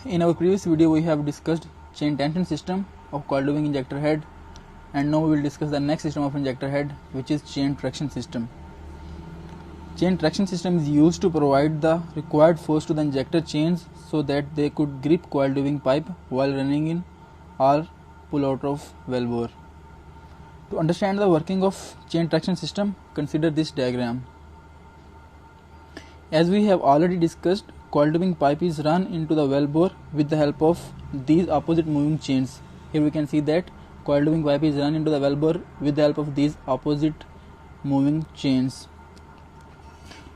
In our previous video we have discussed chain tension system of coil tubing injector head, and now we will discuss the next system of injector head, which is chain traction system. Chain traction system is used to provide the required force to the injector chains so that they could grip coil tubing pipe while running in or pull out of valve bore. To understand the working of chain traction system, consider this diagram. As we have already discussed, coil tubing pipe is run into the valve bore with the help of these opposite moving chains. Here we can see that coil tubing pipe is run into the valve bore with the help of these opposite moving chains.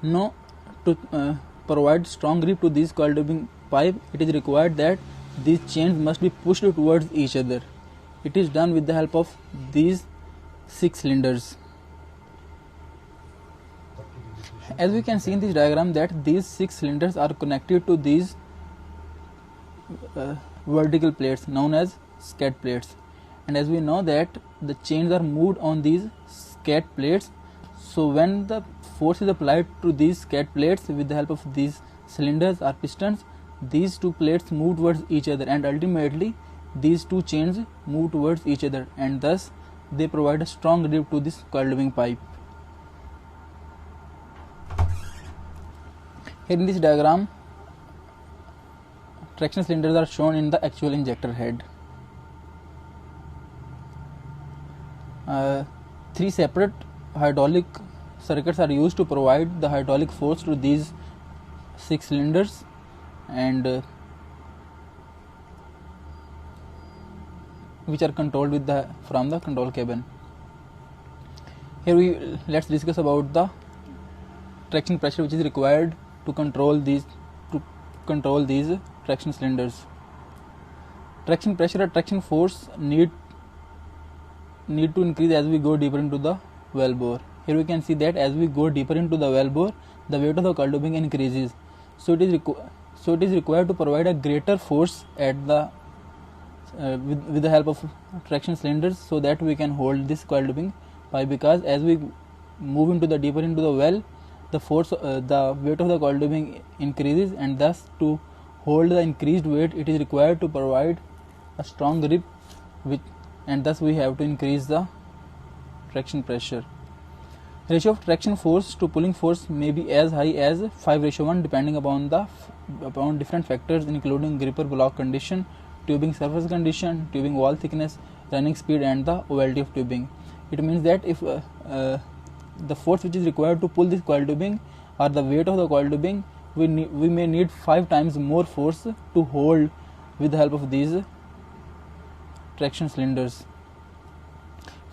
Now, to provide strong grip to this coil tubing pipe, it is required that these chains must be pushed towards each other. It is done with the help of these 6 cylinders. As we can see in this diagram that these 6 cylinders are connected to these vertical plates known as scat plates, and as we know that the chains are moved on these scat plates, so when the force is applied to these scat plates with the help of these cylinders or pistons, these two plates move towards each other and ultimately these two chains move towards each other, and thus they provide a strong grip to this coil tubing pipe. Here in this diagram, traction cylinders are shown in the actual injector head. 3 separate hydraulic circuits are used to provide the hydraulic force to these 6 cylinders, and which are controlled from the control cabin. Here let's discuss about the traction pressure which is required to control these traction cylinders. Traction pressure or traction force need to increase as we go deeper into the valve bore. Here we can see that as we go deeper into the valve bore, the weight of the coil tubing increases. So it is required to provide a greater force at the with the help of traction cylinders, so that we can hold this coil tubing pipe, because as we move into the deeper into the well, the force the weight of the coil tubing increases, and thus to hold the increased weight it is required to provide a strong grip, and thus we have to increase the traction pressure. Ratio of traction force to pulling force may be as high as 5:1 depending upon different factors including gripper block condition, tubing surface condition, tubing wall thickness, running speed, and the ovality of tubing. It means that if the force which is required to pull this coil tubing or the weight of the coil tubing, we may need 5 times more force to hold with the help of these traction cylinders.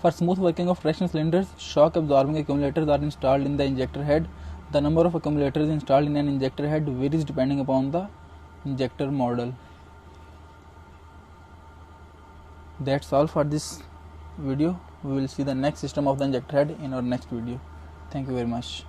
For smooth working of traction cylinders, shock absorbing accumulators are installed in the injector head. The number of accumulators installed in an injector head varies depending upon the injector model. That's all for this video. We will see the next system of the injector head in our next video. Thank you very much.